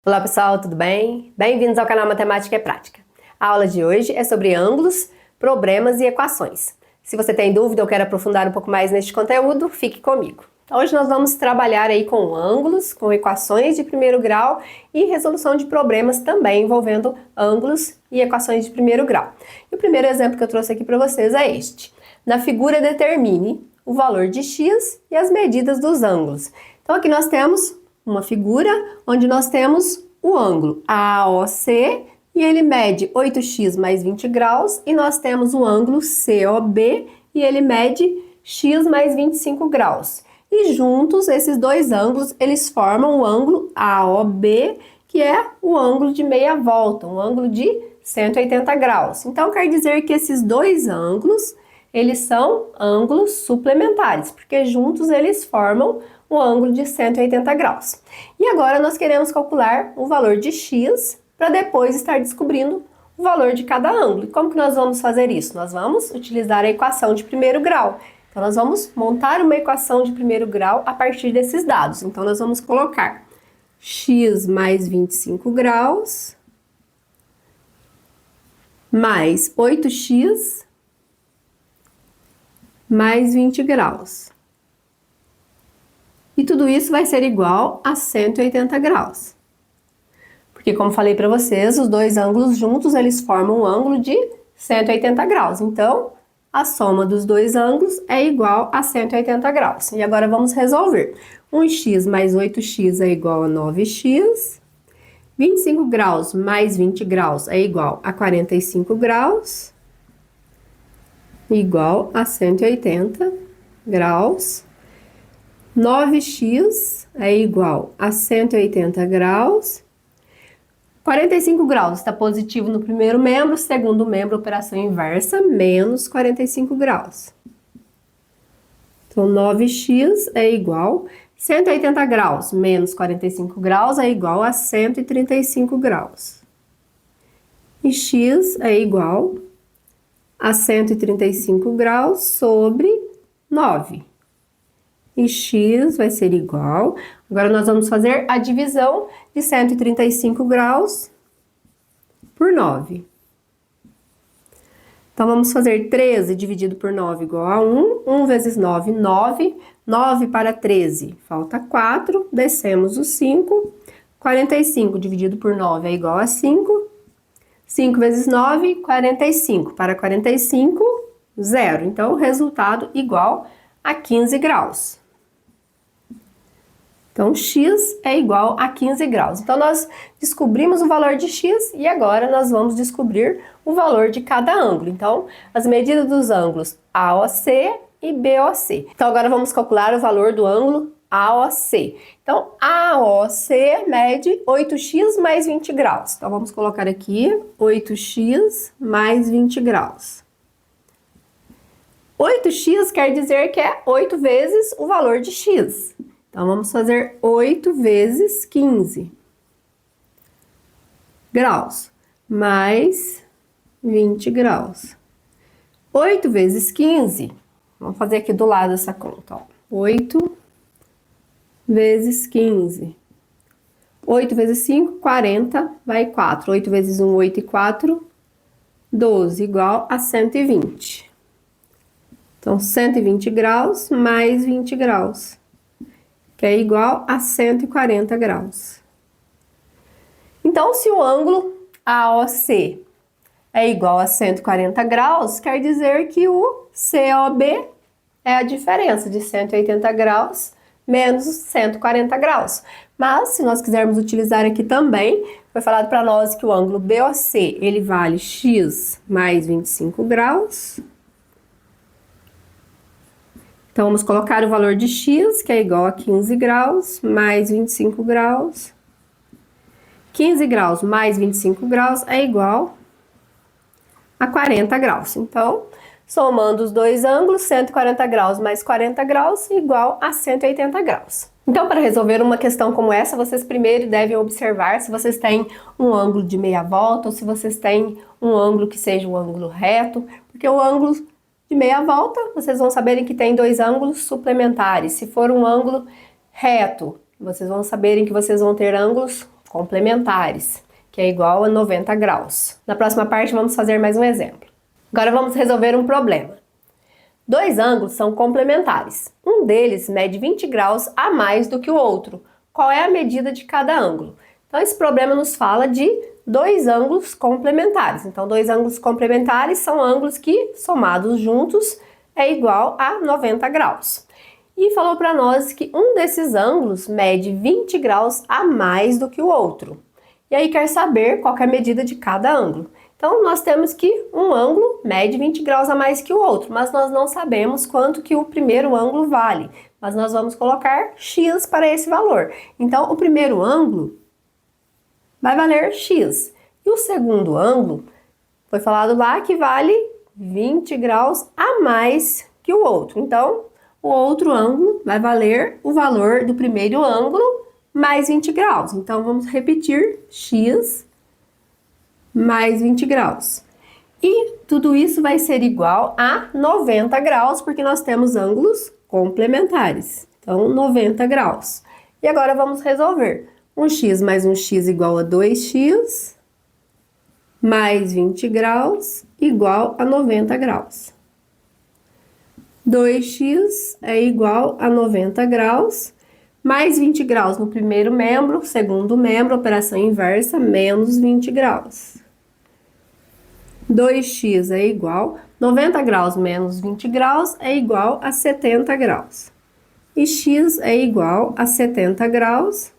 Olá pessoal, tudo bem? Bem-vindos ao canal Matemática é Prática. A aula de hoje é sobre ângulos, problemas e equações. Se você tem dúvida ou quer aprofundar um pouco mais neste conteúdo, fique comigo. Hoje nós vamos trabalhar aí com ângulos, com equações de primeiro grau e resolução de problemas também envolvendo ângulos e equações de primeiro grau. E o primeiro exemplo que eu trouxe aqui para vocês é este. Na figura determine o valor de x e as medidas dos ângulos. Então aqui nós temos uma figura onde nós temos o ângulo AOC e ele mede 8x mais 20 graus e nós temos o ângulo COB e ele mede x mais 25 graus. E juntos esses dois ângulos eles formam o ângulo AOB, que é o ângulo de meia volta, um ângulo de 180 graus. Então quer dizer que esses dois ângulos eles são ângulos suplementares, porque juntos eles formam o ângulo de 180 graus. E agora nós queremos calcular o valor de x para depois estar descobrindo o valor de cada ângulo. E como que nós vamos fazer isso? Nós vamos utilizar a equação de primeiro grau. Então nós vamos montar uma equação de primeiro grau a partir desses dados. Então nós vamos colocar x mais 25 graus mais 8x mais 20 graus. E tudo isso vai ser igual a 180 graus. Porque, como falei para vocês, os dois ângulos juntos, eles formam um ângulo de 180 graus. Então, a soma dos dois ângulos é igual a 180 graus. E agora vamos resolver. 1x mais 8x é igual a 9x. 25 graus mais 20 graus é igual a 45 graus. Igual a 180 graus. 9x é igual a 180 graus. 45 graus está positivo no primeiro membro, segundo membro, operação inversa, menos 45 graus. Então, 9x é igual a 180 graus menos 45 graus é igual a 135 graus. E x é igual a 135 graus sobre 9. E x vai ser igual. Agora nós vamos fazer a divisão de 135 graus por 9. Então vamos fazer 13 dividido por 9 igual a 1. 1 vezes 9, 9. 9 para 13, falta 4. Descemos o 5. 45 dividido por 9 é igual a 5. 5 vezes 9, 45. Para 45, 0. Então o resultado igual a 15 graus. Então, x é igual a 15 graus. Então, nós descobrimos o valor de x e agora nós vamos descobrir o valor de cada ângulo. Então, as medidas dos ângulos AOC e BOC. Então, agora vamos calcular o valor do ângulo AOC. Então, AOC mede 8x mais 20 graus. Então, vamos colocar aqui 8x mais 20 graus. 8x quer dizer que é 8 vezes o valor de x. Então, vamos fazer 8 vezes 15 graus, mais 20 graus. 8 vezes 15, vamos fazer aqui do lado essa conta, ó. 8 vezes 15. 8 vezes 5, 40, vai 4. 8 vezes 1, 8 e 4, 12, igual a 120. Então, 120 graus mais 20 graus. Que é igual a 140 graus. Então, se o ângulo AOC é igual a 140 graus, quer dizer que o COB é a diferença de 180 graus menos 140 graus. Mas, se nós quisermos utilizar aqui também, foi falado para nós que o ângulo BOC, ele vale x mais 25 graus. Então, vamos colocar o valor de x, que é igual a 15 graus, mais 25 graus. 15 graus mais 25 graus é igual a 40 graus. Então, somando os dois ângulos, 140 graus mais 40 graus igual a 180 graus. Então, para resolver uma questão como essa, vocês primeiro devem observar se vocês têm um ângulo de meia volta ou se vocês têm um ângulo que seja um ângulo reto, porque o ângulo de meia volta, vocês vão saberem que tem dois ângulos suplementares. Se for um ângulo reto, vocês vão saberem que vocês vão ter ângulos complementares, que é igual a 90 graus. Na próxima parte vamos fazer mais um exemplo. Agora vamos resolver um problema. Dois ângulos são complementares. Um deles mede 20 graus a mais do que o outro. Qual é a medida de cada ângulo? Então esse problema nos fala de dois ângulos complementares. Então dois ângulos complementares são ângulos que, somados juntos, é igual a 90 graus. E falou para nós que um desses ângulos mede 20 graus a mais do que o outro. E aí quer saber qual que é a medida de cada ângulo. Então nós temos que um ângulo mede 20 graus a mais que o outro, mas nós não sabemos quanto que o primeiro ângulo vale. Mas nós vamos colocar x para esse valor. Então o primeiro ângulo vai valer x. E o segundo ângulo, foi falado lá que vale 20 graus a mais que o outro. Então, o outro ângulo vai valer o valor do primeiro ângulo mais 20 graus. Então, vamos repetir x mais 20 graus. E tudo isso vai ser igual a 90 graus, porque nós temos ângulos complementares. Então, 90 graus. E agora vamos resolver. Um x mais um x igual a 2x, mais 20 graus, igual a 90 graus. 2x é igual a 90 graus, mais 20 graus no primeiro membro, segundo membro, operação inversa, menos 20 graus. 2x é igual, 90 graus menos 20 graus é igual a 70 graus. E x é igual a 70 graus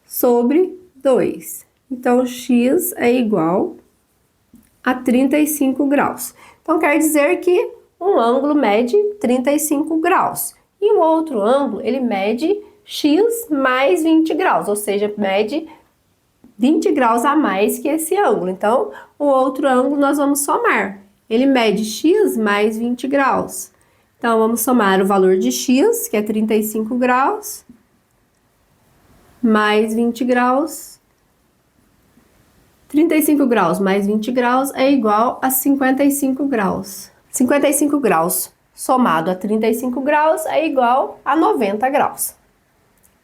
sobre 2. Então, x é igual a 35 graus. Então, quer dizer que um ângulo mede 35 graus. E o outro ângulo, ele mede x mais 20 graus, ou seja, mede 20 graus a mais que esse ângulo. Então, o outro ângulo nós vamos somar. Ele mede x mais 20 graus. Então, vamos somar o valor de x, que é 35 graus, mais 20 graus. 35 graus mais 20 graus é igual a 55 graus. 55 graus somado a 35 graus é igual a 90 graus.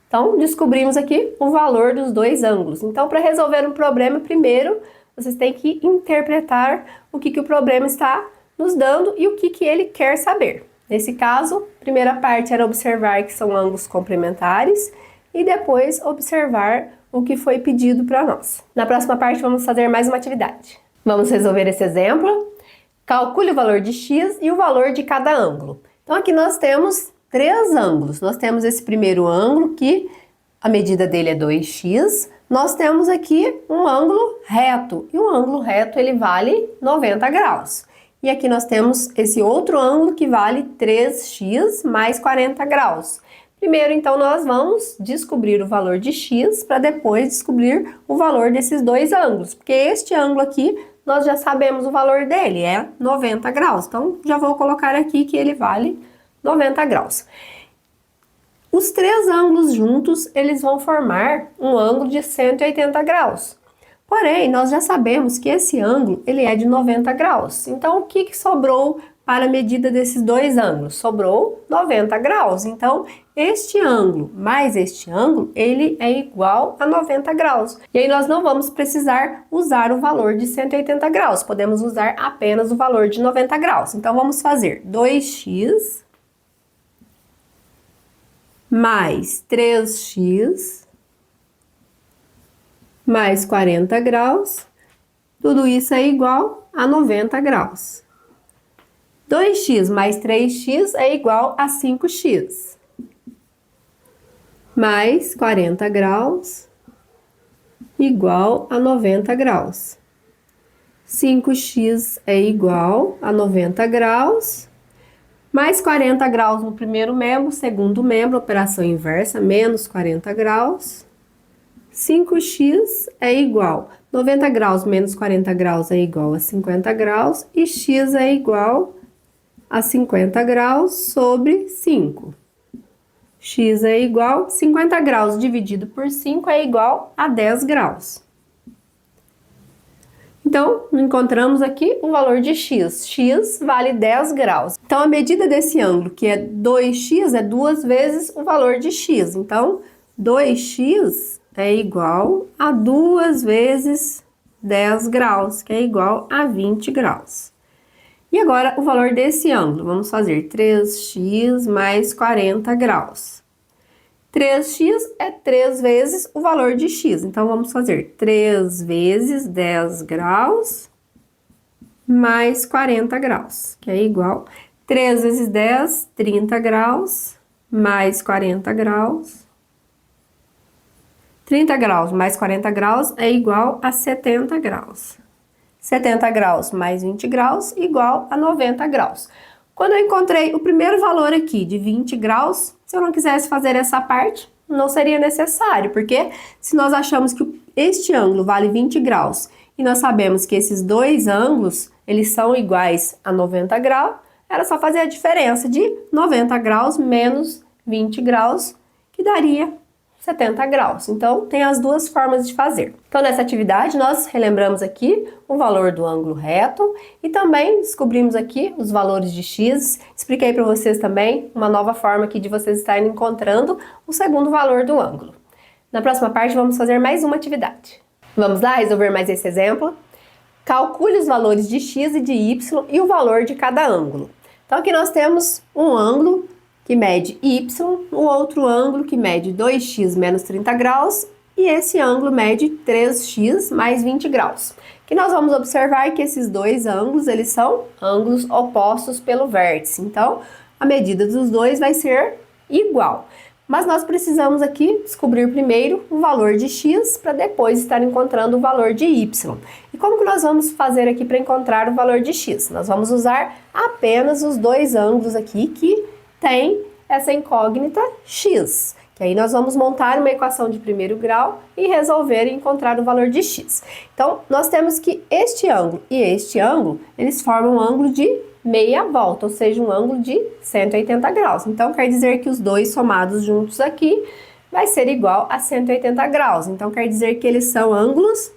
Então, descobrimos aqui o valor dos dois ângulos. Então, para resolver um problema, primeiro, vocês têm que interpretar o que o problema está nos dando e o que ele quer saber. Nesse caso, a primeira parte era observar que são ângulos complementares e depois observar o que foi pedido para nós. Na próxima parte, vamos fazer mais uma atividade. Vamos resolver esse exemplo. Calcule o valor de x e o valor de cada ângulo. Então, aqui nós temos três ângulos. Nós temos esse primeiro ângulo, que a medida dele é 2x. Nós temos aqui um ângulo reto. E o ângulo reto, ele vale 90 graus. E aqui nós temos esse outro ângulo que vale 3x mais 40 graus. Primeiro, então, nós vamos descobrir o valor de x para depois descobrir o valor desses dois ângulos. Porque este ângulo aqui, nós já sabemos o valor dele, é 90 graus. Então, já vou colocar aqui que ele vale 90 graus. Os três ângulos juntos, eles vão formar um ângulo de 180 graus. Porém, nós já sabemos que esse ângulo, ele é de 90 graus. Então, o que sobrou para a medida desses dois ângulos? Sobrou 90 graus. Então, este ângulo mais este ângulo, ele é igual a 90 graus. E aí nós não vamos precisar usar o valor de 180 graus. Podemos usar apenas o valor de 90 graus. Então, vamos fazer 2x mais 3x mais 40 graus. Tudo isso é igual a 90 graus. 2x mais 3x é igual a 5x. Mais 40 graus, igual a 90 graus. 5x é igual a 90 graus. Mais 40 graus no primeiro membro, segundo membro, operação inversa, menos 40 graus. 5x é igual, 90 graus menos 40 graus é igual a 50 graus. E x é igual a 50 graus sobre 5. X é igual, 50 graus dividido por 5 é igual a 10 graus. Então, encontramos aqui o valor de x. X vale 10 graus. Então, a medida desse ângulo, que é 2x, é 2 vezes o valor de x. Então, 2x é igual a 2 vezes 10 graus, que é igual a 20 graus. E agora, o valor desse ângulo, vamos fazer 3x mais 40 graus. 3x é 3 vezes o valor de x, então vamos fazer 3 vezes 10 graus mais 40 graus, que é igual 3 vezes 10, 30 graus, mais 40 graus. 30 graus mais 40 graus é igual a 70 graus. 70 graus mais 20 graus igual a 90 graus. Quando eu encontrei o primeiro valor aqui de 20 graus, se eu não quisesse fazer essa parte, não seria necessário, porque se nós achamos que este ângulo vale 20 graus e nós sabemos que esses dois ângulos, eles são iguais a 90 graus, era só fazer a diferença de 90 graus menos 20 graus, que daria 70 graus. Então, tem as duas formas de fazer. Então, nessa atividade, nós relembramos aqui o valor do ângulo reto e também descobrimos aqui os valores de x. Expliquei para vocês também uma nova forma aqui de vocês estarem encontrando o segundo valor do ângulo. Na próxima parte, vamos fazer mais uma atividade. Vamos lá resolver mais esse exemplo? Calcule os valores de x e de y e o valor de cada ângulo. Então, aqui nós temos um ângulo que mede y, o outro ângulo que mede 2x menos 30 graus e esse ângulo mede 3x mais 20 graus. Que nós vamos observar que esses dois ângulos, eles são ângulos opostos pelo vértice. Então, a medida dos dois vai ser igual. Mas nós precisamos aqui descobrir primeiro o valor de x para depois estar encontrando o valor de y. E como que nós vamos fazer aqui para encontrar o valor de x? Nós vamos usar apenas os dois ângulos aqui que tem essa incógnita x, que aí nós vamos montar uma equação de primeiro grau e resolver e encontrar o valor de x. Então, nós temos que este ângulo e este ângulo, eles formam um ângulo de meia volta, ou seja, um ângulo de 180 graus. Então, quer dizer que os dois somados juntos aqui vai ser igual a 180 graus. Então, quer dizer que eles são ângulos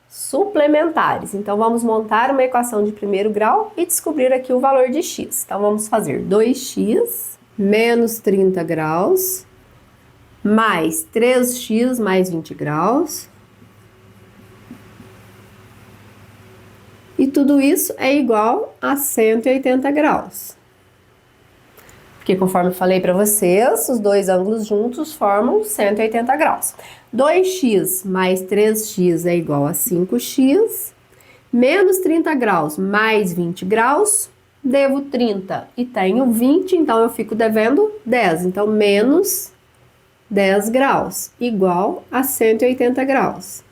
suplementares. Então, vamos montar uma equação de primeiro grau e descobrir aqui o valor de x. Então, vamos fazer 2x menos 30 graus mais 3x mais 20 graus. E tudo isso é igual a 180 graus. Porque conforme eu falei para vocês, os dois ângulos juntos formam 180 graus. 2x mais 3x é igual a 5x, menos 30 graus mais 20 graus, devo 30 e tenho 20, então eu fico devendo 10. Então, menos 10 graus, igual a 180 graus.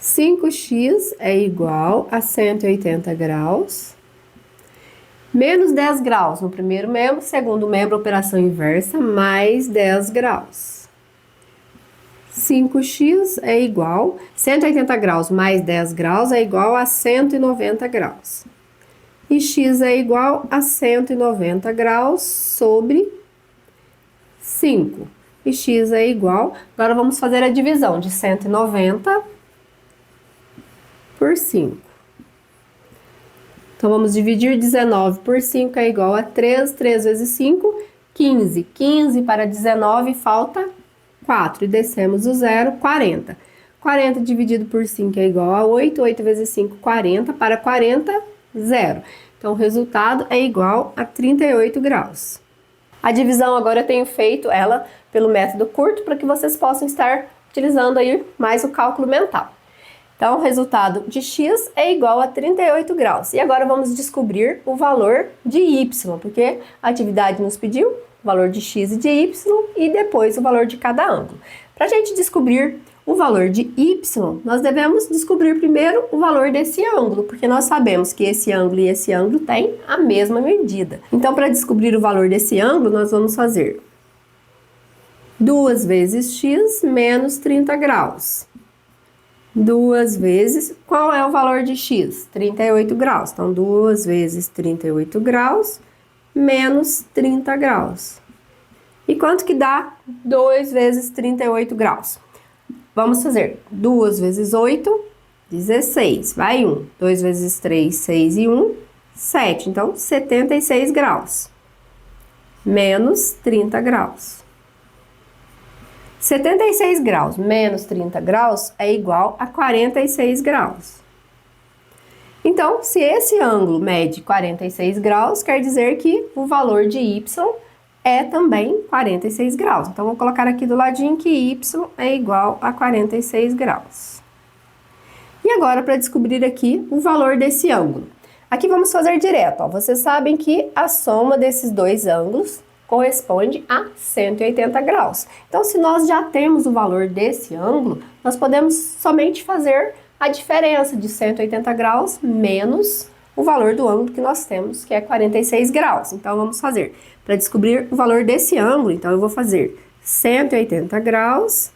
5x é igual a 180 graus. Menos 10 graus no primeiro membro, segundo membro, operação inversa, mais 10 graus. 5x é igual, 180 graus mais 10 graus é igual a 190 graus. E x é igual a 190 graus sobre 5. E x é igual, agora vamos fazer a divisão de 190 por 5. Então, vamos dividir 19 por 5 é igual a 3. 3 vezes 5, 15. 15 para 19 falta 4. E descemos o zero, 40. 40 dividido por 5 é igual a 8. 8 vezes 5, 40. Para 40, 0. Então, o resultado é igual a 38 graus. A divisão agora eu tenho feito ela pelo método curto para que vocês possam estar utilizando aí mais o cálculo mental. Então, o resultado de x é igual a 38 graus. E agora vamos descobrir o valor de y, porque a atividade nos pediu o valor de x e de y e depois o valor de cada ângulo. Para a gente descobrir o valor de y, nós devemos descobrir primeiro o valor desse ângulo, porque nós sabemos que esse ângulo e esse ângulo têm a mesma medida. Então, para descobrir o valor desse ângulo, nós vamos fazer 2 vezes x menos 30 graus. 2 vezes, qual é o valor de x? 38 graus. Então, 2 vezes 38 graus menos 30 graus. E quanto que dá 2 vezes 38 graus? Vamos fazer 2 vezes 8, 16. Vai 1. 2 vezes 3, 6 e 1, 7. Então, 76 graus. Menos 30 graus. 76 graus menos 30 graus é igual a 46 graus. Então, se esse ângulo mede 46 graus, quer dizer que o valor de y é também 46 graus. Então, vou colocar aqui do ladinho que y é igual a 46 graus. E agora, para descobrir aqui o valor desse ângulo. Aqui vamos fazer direto, ó. Vocês sabem que a soma desses dois ângulos corresponde a 180 graus. Então, se nós já temos o valor desse ângulo, nós podemos somente fazer a diferença de 180 graus menos o valor do ângulo que nós temos, que é 46 graus. Então, vamos fazer, para descobrir o valor desse ângulo, então eu vou fazer 180 graus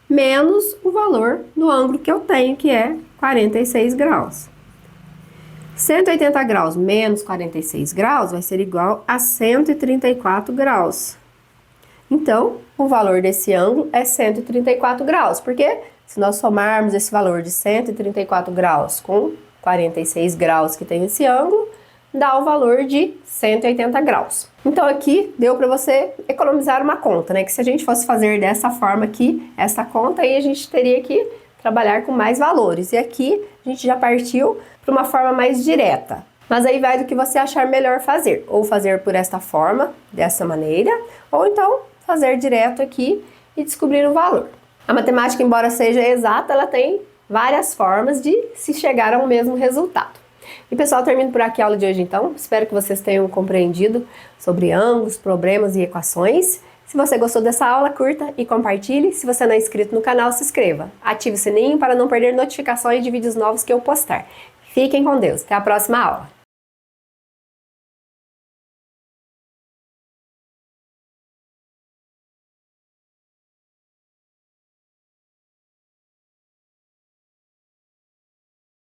menos o valor do ângulo que eu tenho, que é 46 graus. 180 graus menos 46 graus vai ser igual a 134 graus. Então, o valor desse ângulo é 134 graus, porque se nós somarmos esse valor de 134 graus com 46 graus que tem esse ângulo, dá o valor de 180 graus. Então aqui deu para você economizar uma conta, né? Que se a gente fosse fazer dessa forma aqui, essa conta aí a gente teria que trabalhar com mais valores. E aqui a gente já partiu para uma forma mais direta. Mas aí vai do que você achar melhor fazer. Ou fazer por esta forma, dessa maneira, ou então fazer direto aqui e descobrir o valor. A matemática, embora seja exata, ela tem várias formas de se chegar ao mesmo resultado. E pessoal, termino por aqui a aula de hoje então. Espero que vocês tenham compreendido sobre ângulos, problemas e equações. Se você gostou dessa aula, curta e compartilhe. Se você não é inscrito no canal, se inscreva. Ative o sininho para não perder notificações de vídeos novos que eu postar. Fiquem com Deus. Até a próxima aula.